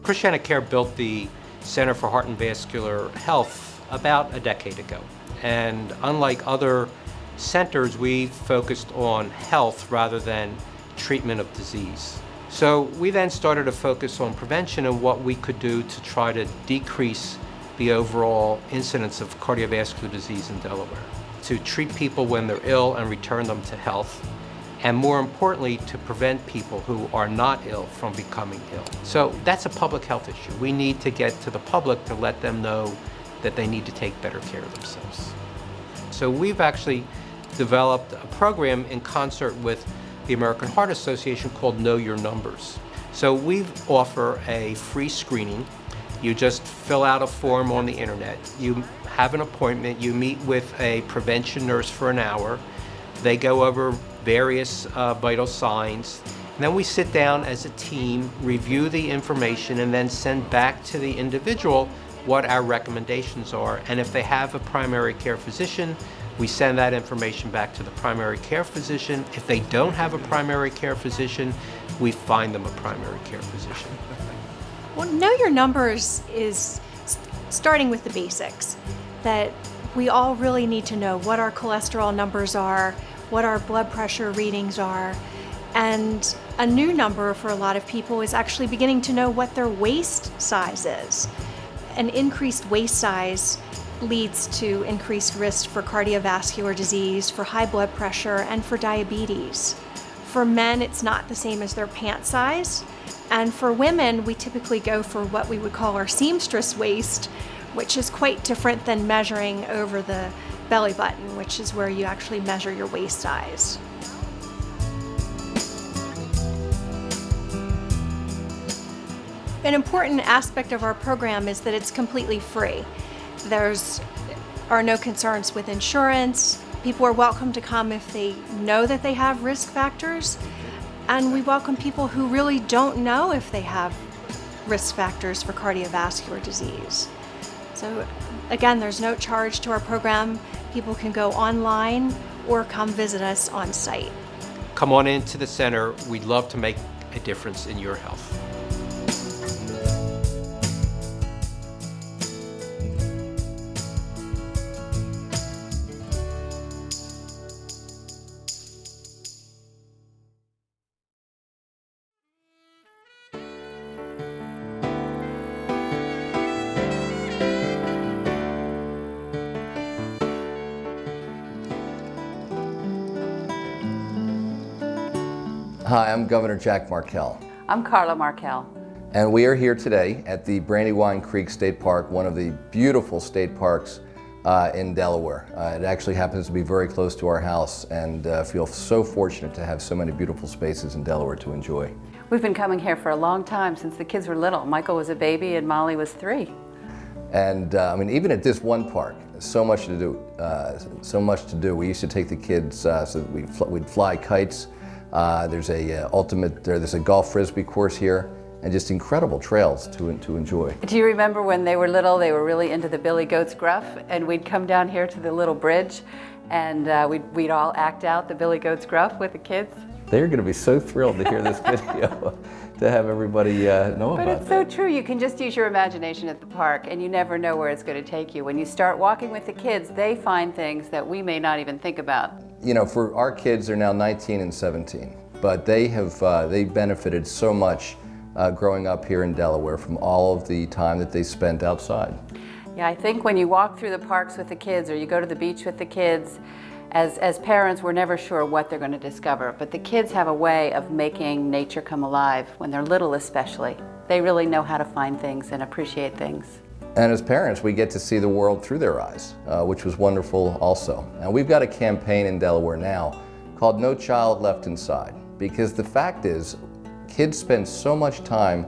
Christiana Care built the Center for Heart and Vascular Health about a decade ago. And unlike other centers, we focused on health rather than treatment of disease. So we then started to focus on prevention and what we could do to try to decrease the overall incidence of cardiovascular disease in Delaware, to treat people when they're ill and return them to health, and more importantly, to prevent people who are not ill from becoming ill. So that's a public health issue. We need to get to the public to let them know that they need to take better care of themselves. So we've actually developed a program in concert with the American Heart Association called Know Your Numbers. So we offer a free screening. You just fill out a form on the internet. You have an appointment. You meet with a prevention nurse for an hour. They go over various vital signs. And then we sit down as a team, review the information, and then send back to the individual what our recommendations are. And if they have a primary care physician, we send that information back to the primary care physician. If they don't have a primary care physician, we find them a primary care physician. Well, Know Your Numbers is starting with the basics, that we all really need to know what our cholesterol numbers are, what our blood pressure readings are, and a new number for a lot of people is actually beginning to know what their waist size is. An increased waist size leads to increased risk for cardiovascular disease, for high blood pressure, and for diabetes. For men, it's not the same as their pant size. And for women, we typically go for what we would call our seamstress waist, which is quite different than measuring over the belly button, which is where you actually measure your waist size. An important aspect of our program is that it's completely free. There are no concerns with insurance. People are welcome to come if they know that they have risk factors. And we welcome people who really don't know if they have risk factors for cardiovascular disease. So again, there's no charge to our program. People can go online or come visit us on site. Come on into the center. We'd love to make a difference in your health. Hi, I'm Governor Jack Markell. I'm Carla Markell. And we are here today at the Brandywine Creek State Park, one of the beautiful state parks in Delaware. It actually happens to be very close to our house, and feel so fortunate to have so many beautiful spaces in Delaware to enjoy. We've been coming here for a long time, since the kids were little. Michael was a baby and Molly was 3. And I mean, even at this one park, so much to do. We used to take the kids, so we'd fly kites. There's a golf frisbee course here, and just incredible trails to enjoy. Do you remember when they were little, they were really into the Billy Goat's Gruff, and we'd come down here to the little bridge, and we'd all act out the Billy Goat's Gruff with the kids? They're going to be so thrilled to hear this video, to have everybody know about it. But it's so true. You can just use your imagination at the park, and you never know where it's going to take you. When you start walking with the kids, they find things that we may not even think about. You know, for our kids, they're now 19 and 17, but they benefited so much growing up here in Delaware from all of the time that they spent outside. Yeah, I think when you walk through the parks with the kids, or you go to the beach with the kids, as parents, we're never sure what they're going to discover, but the kids have a way of making nature come alive, when they're little especially. They really know how to find things and appreciate things. And as parents, we get to see the world through their eyes, which was wonderful also. And we've got a campaign in Delaware now called No Child Left Inside, because the fact is, kids spend so much time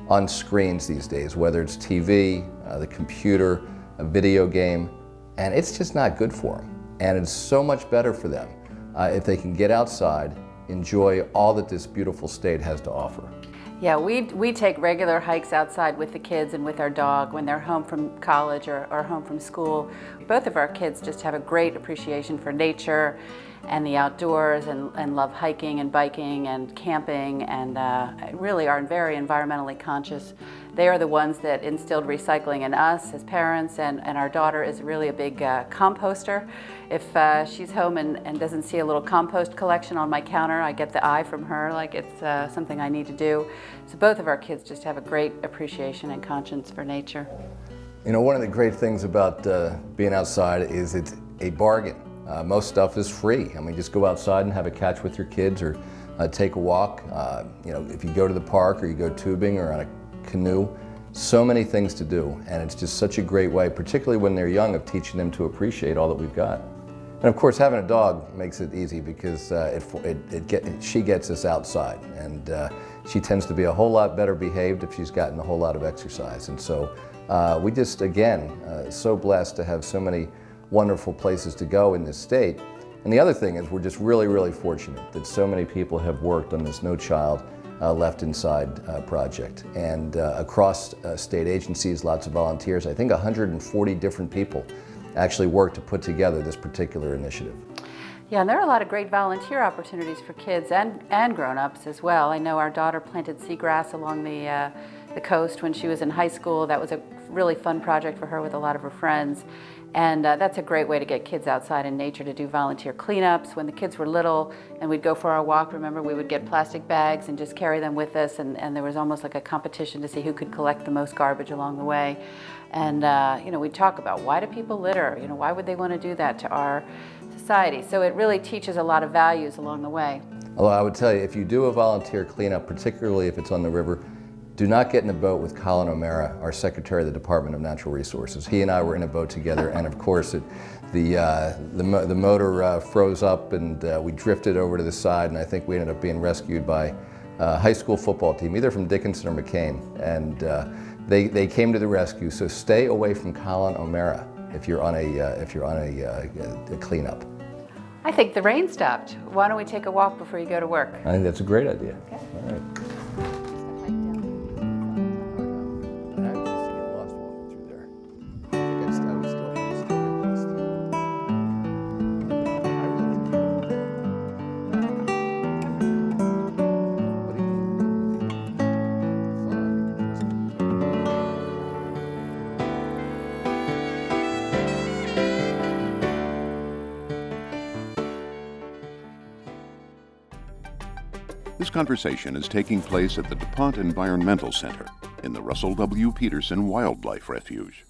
on screens these days, whether it's TV, the computer, a video game, and it's just not good for them. And it's so much better for them if they can get outside, enjoy all that this beautiful state has to offer. Yeah, we take regular hikes outside with the kids and with our dog when they're home from college or home from school. Both of our kids just have a great appreciation for nature and the outdoors, and love hiking and biking and camping, and really are very environmentally conscious. they are the ones that instilled recycling in us as parents, and our daughter is really a big composter. If she's home and doesn't see a little compost collection on my counter, I get the eye from her, like it's something I need to do. So both of our kids just have a great appreciation and conscience for nature. You know, one of the great things about being outside is it's a bargain. Most stuff is free. I mean, just go outside and have a catch with your kids, or take a walk. You know, if you go to the park or you go tubing or on a canoe, so many things to do, and it's just such a great way, particularly when they're young, of teaching them to appreciate all that we've got. And of course, having a dog makes it easy because she gets us outside, and she tends to be a whole lot better behaved if she's gotten a whole lot of exercise. And so we just, again, so blessed to have so many wonderful places to go in this state. And the other thing is we're just really, really fortunate that so many people have worked on this No Child Left Inside project. And across state agencies, lots of volunteers. I think 140 different people actually worked to put together this particular initiative. Yeah, and there are a lot of great volunteer opportunities for kids and grown-ups as well. I know our daughter planted seagrass along the coast when she was in high school. That was a really fun project for her with a lot of her friends. And that's a great way to get kids outside in nature, to do volunteer cleanups. When the kids were little and we'd go for our walk, remember, we would get plastic bags and just carry them with us, and there was almost like a competition to see who could collect the most garbage along the way. And you know, we'd talk about, why do people litter? You know, why would they want to do that to our society? So it really teaches a lot of values along the way. Although I would tell you, if you do a volunteer cleanup, particularly if it's on the river, do not get in a boat with Colin O'Mara, our Secretary of the Department of Natural Resources. He and I were in a boat together, and of course the motor froze up, and we drifted over to the side, and I think we ended up being rescued by a high school football team, either from Dickinson or McCain, and they came to the rescue. So stay away from Colin O'Mara if you're on a cleanup. I think the rain stopped. Why don't we take a walk before you go to work? I think that's a great idea. Okay. All right. This conversation is taking place at the DuPont Environmental Center in the Russell W. Peterson Wildlife Refuge.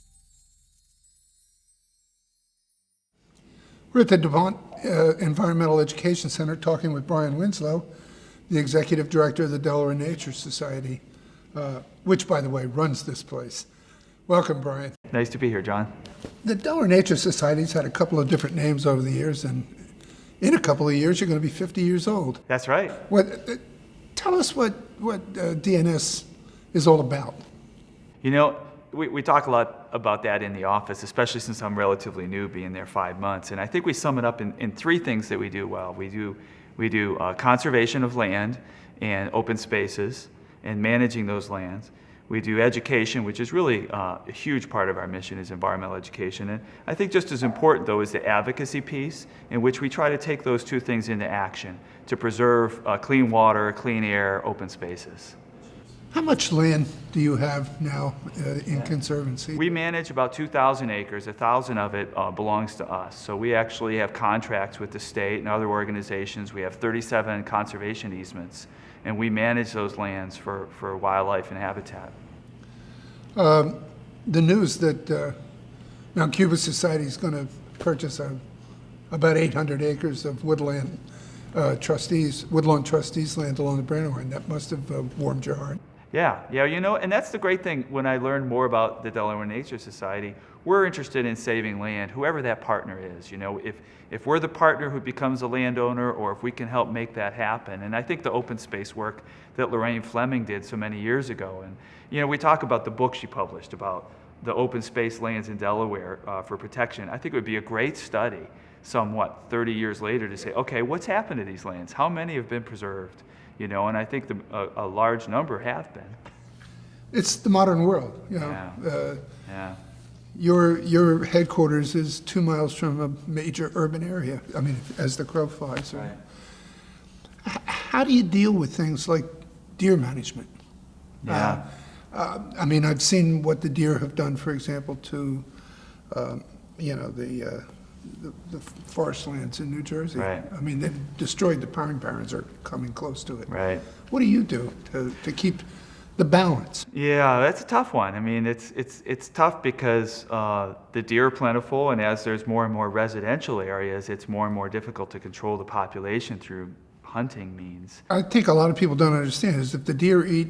We're at the DuPont Environmental Education Center talking with Brian Winslow, the Executive Director of the Delaware Nature Society, which, by the way, runs this place. Welcome, Brian. Nice to be here, John. The Delaware Nature Society's had a couple of different names over the years, and in a couple of years, you're going to be 50 years old. That's right. Tell us what DNS is all about. You know, we talk a lot about that in the office, especially since I'm relatively new, being there 5 months. And I think we sum it up in three things that we do well. We do conservation of land and open spaces and managing those lands. We do education, which is really a huge part of our mission, is environmental education. And I think just as important, though, is the advocacy piece, in which we try to take those two things into action to preserve clean water, clean air, open spaces. How much land do you have now in Conservancy? We manage about 2,000 acres. 1,000 of it belongs to us. So we actually have contracts with the state and other organizations. We have 37 conservation easements, and we manage those lands for wildlife and habitat. The news that Mount Cuba Society is going to purchase about 800 acres of woodland trustees land along the Brandywine, that must have warmed your heart. Yeah, you know, and that's the great thing. When I learned more about the Delaware Nature Society, we're interested in saving land, whoever that partner is. You know, if we're the partner who becomes a landowner, or if we can help make that happen. And I think the open space work that Lorraine Fleming did so many years ago, and you know, we talk about the book she published about the open space lands in Delaware for protection. I think it would be a great study, 30 years later, to say, okay, what's happened to these lands? How many have been preserved? You know, and I think a large number have been. It's the modern world, you know. Yeah. Your headquarters is 2 miles from a major urban area. I mean, as the crow flies. Right. How do you deal with things like deer management? Yeah. I mean, I've seen what the deer have done, for example, to, the forest lands in New Jersey. Right. I mean, they've destroyed the pine barrens, are coming close to it. Right. What do you do to keep the balance? Yeah, that's a tough one. I mean, it's tough because the deer are plentiful, and as there's more and more residential areas, it's more and more difficult to control the population through hunting means. I think a lot of people don't understand is if the deer eat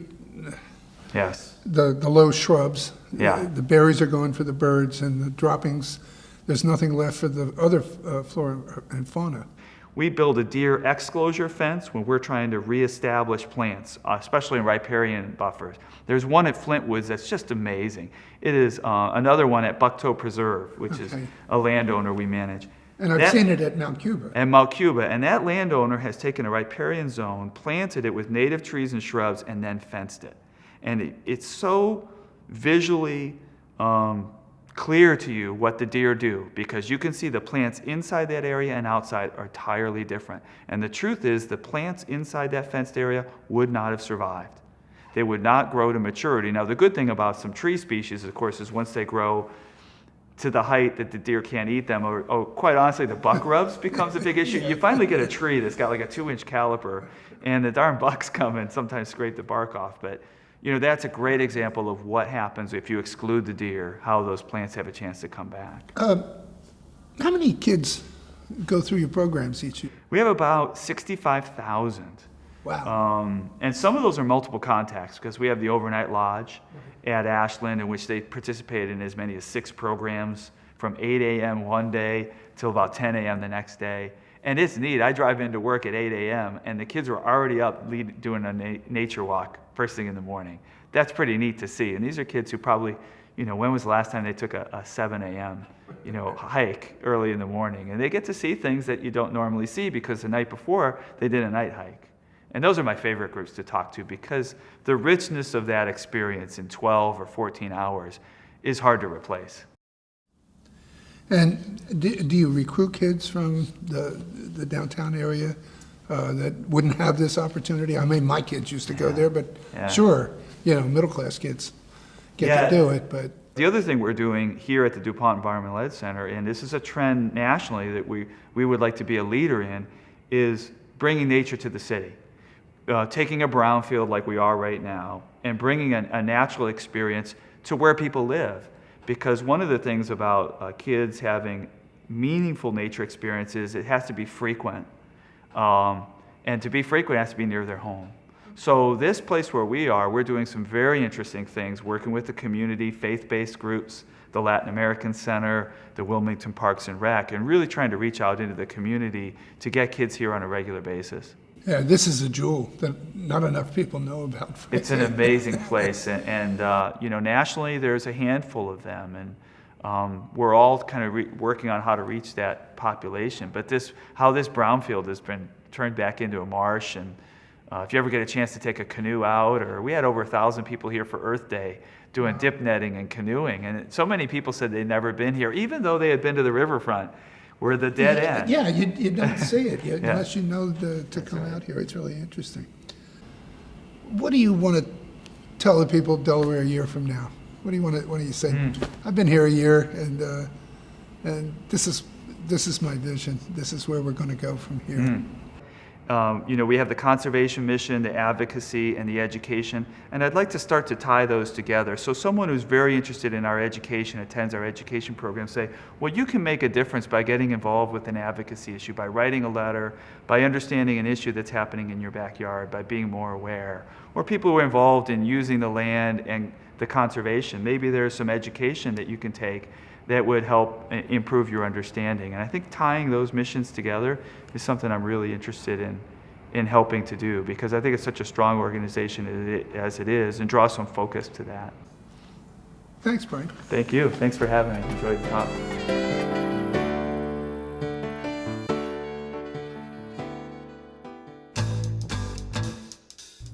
Yes. the low shrubs, Yeah. the berries are going for the birds, and the droppings, there's nothing left for the other flora and fauna. We build a deer exclosure fence when we're trying to reestablish plants, especially in riparian buffers. There's one at Flintwoods that's just amazing. It is another one at Bucktoe Preserve, which is Okay. a landowner we manage. And I've seen it at Mount Cuba. And Mount Cuba, and that landowner has taken a riparian zone, planted it with native trees and shrubs, and then fenced it. And it's so visually clear to you what the deer do, because you can see the plants inside that area and outside are entirely different. And the truth is the plants inside that fenced area would not have survived. They would not grow to maturity. Now, the good thing about some tree species, of course, is once they grow to the height that the deer can't eat them, or quite honestly, the buck rubs becomes a big issue. You finally get a tree that's got like a 2-inch caliper, and the darn bucks come and sometimes scrape the bark off. But that's a great example of what happens if you exclude the deer, how those plants have a chance to come back. How many kids go through your programs each year? We have about 65,000. Wow. And some of those are multiple contacts, because we have the overnight lodge at Ashland, in which they participate in as many as 6 programs from 8 a.m. one day till about 10 a.m. the next day. And it's neat. I drive into work at 8 a.m. and the kids are already up doing a nature walk first thing in the morning. That's pretty neat to see. And these are kids who probably, when was the last time they took a 7 a.m., hike early in the morning? And they get to see things that you don't normally see because the night before they did a night hike. And those are my favorite groups to talk to, because the richness of that experience in 12 or 14 hours is hard to replace. And do you recruit kids from the downtown area that wouldn't have this opportunity? I mean, my kids used to go there, but sure, middle-class kids get to do it, but... The other thing we're doing here at the DuPont Environmental Ed Center, and this is a trend nationally that we would like to be a leader in, is bringing nature to the city. Taking a brownfield like we are right now and bringing a natural experience to where people live. Because one of the things about kids having meaningful nature experiences, it has to be frequent. And to be frequent, it has to be near their home. So this place where we are, we're doing some very interesting things, working with the community, faith-based groups, the Latin American Center, the Wilmington Parks and Rec, and really trying to reach out into the community to get kids here on a regular basis. Yeah, this is a jewel that not enough people know about. It's an amazing place, and nationally there's a handful of them, and we're all kind of working on how to reach that population. But how this brownfield has been turned back into a marsh, and if you ever get a chance to take a canoe out, or we had over 1,000 people here for Earth Day doing dip netting and canoeing, and so many people said they'd never been here, even though they had been to the riverfront. We're the dead end. Yeah, you don't see it unless you know to come out here. It's really interesting. What do you want to tell the people of Delaware a year from now? What do you say? I've been here a year, and this is my vision. This is where we're going to go from here. We have the conservation mission, the advocacy, and the education, and I'd like to start to tie those together. So someone who's very interested in our education, attends our education program, say, well, you can make a difference by getting involved with an advocacy issue, by writing a letter, by understanding an issue that's happening in your backyard, by being more aware. Or people who are involved in using the land and the conservation. Maybe there's some education that you can take that would help improve your understanding. And I think tying those missions together is something I'm really interested in helping to do, because I think it's such a strong organization as it is, and draw some focus to that. Thanks, Brian. Thank you. Thanks for having me. Enjoyed the talk.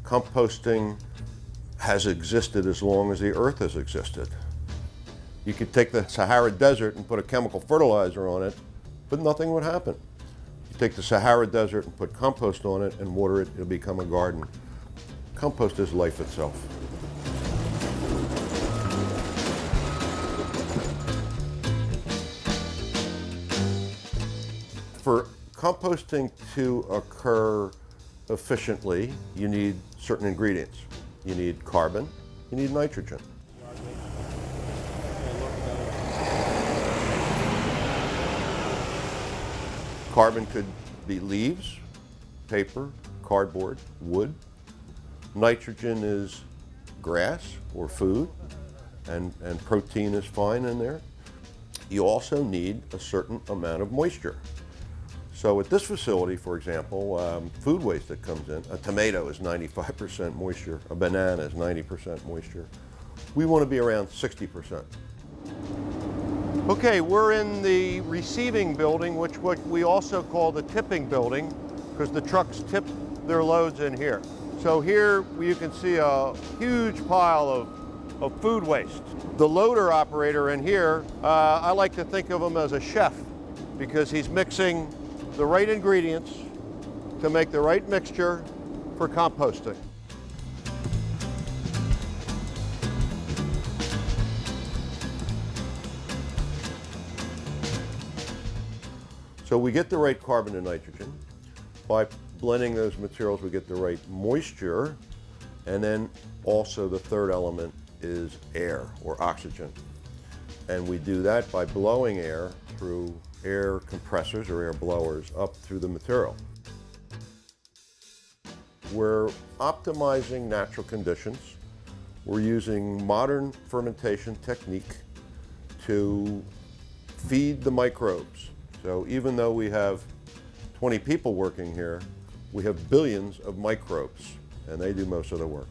Composting has existed as long as the earth has existed. You could take the Sahara Desert and put a chemical fertilizer on it, but nothing would happen. You take the Sahara Desert and put compost on it and water it, it'll become a garden. Compost is life itself. For composting to occur efficiently, you need certain ingredients. You need carbon, you need nitrogen. Carbon could be leaves, paper, cardboard, wood. Nitrogen is grass or food, and protein is fine in there. You also need a certain amount of moisture. So at this facility, for example, food waste that comes in, a tomato is 95% moisture, a banana is 90% moisture. We want to be around 60%. Okay, we're in the receiving building, which we also call the tipping building, because the trucks tip their loads in here. So here you can see a huge pile of food waste. The loader operator in here, I like to think of him as a chef, because he's mixing the right ingredients to make the right mixture for composting. So we get the right carbon and nitrogen. By blending those materials, we get the right moisture, and then also the third element is air or oxygen. And we do that by blowing air through air compressors or air blowers up through the material. We're optimizing natural conditions. We're using modern fermentation technique to feed the microbes. So even though we have 20 people working here, we have billions of microbes, and they do most of the work.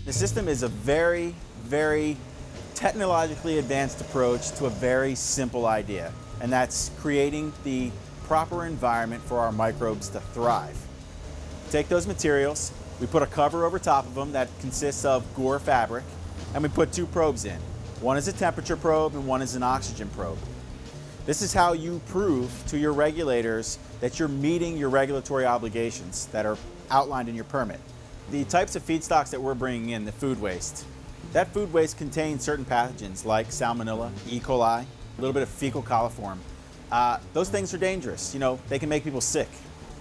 The system is a very, very technologically advanced approach to a very simple idea, and that's creating the proper environment for our microbes to thrive. Take those materials, we put a cover over top of them that consists of Gore fabric, and we put two probes in. One is a temperature probe and one is an oxygen probe. This is how you prove to your regulators that you're meeting your regulatory obligations that are outlined in your permit. The types of feedstocks that we're bringing in, the food waste, that food waste contains certain pathogens like Salmonella, E. coli, a little bit of fecal coliform. Those things are dangerous. You know, they can make people sick.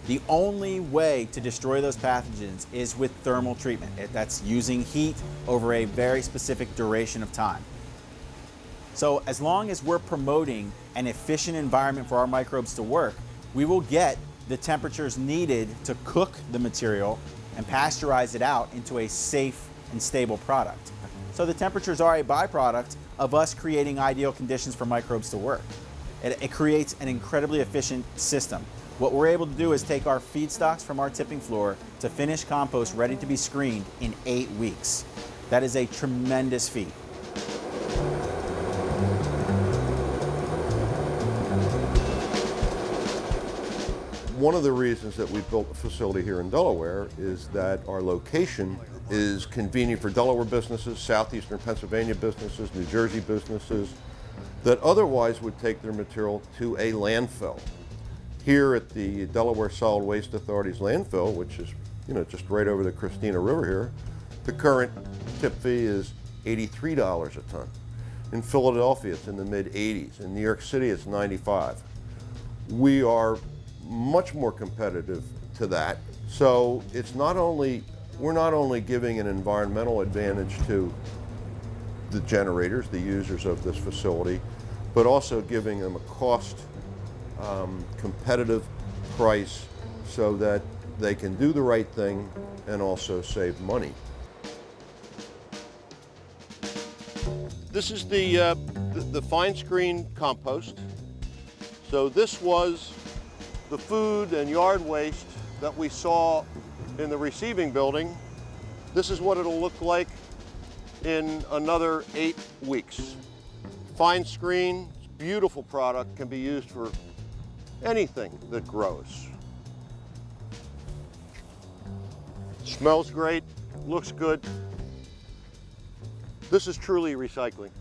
The only way to destroy those pathogens is with thermal treatment. That's using heat over a very specific duration of time. So as long as we're promoting an efficient environment for our microbes to work, we will get the temperatures needed to cook the material and pasteurize it out into a safe and stable product. So the temperatures are a byproduct of us creating ideal conditions for microbes to work. It creates an incredibly efficient system. What we're able to do is take our feedstocks from our tipping floor to finished compost ready to be screened in 8 weeks. That is a tremendous feat. One of the reasons that we built a facility here in Delaware is that our location is convenient for Delaware businesses, southeastern Pennsylvania businesses, New Jersey businesses that otherwise would take their material to a landfill. Here at the Delaware Solid Waste Authority's landfill, which is just right over the Christiana River here, the current tip fee is $83 a ton. In Philadelphia, it's in the mid-80s. In New York City, it's $95. We are much more competitive to that. So it's we're not only giving an environmental advantage to the generators, the users of this facility, but also giving them a cost competitive price so that they can do the right thing and also save money. This is the fine screen compost. So this was the food and yard waste that we saw in the receiving building. This is what it'll look like in another 8 weeks. Fine screen, beautiful product, can be used for anything that grows. Smells great, looks good. This is truly recycling.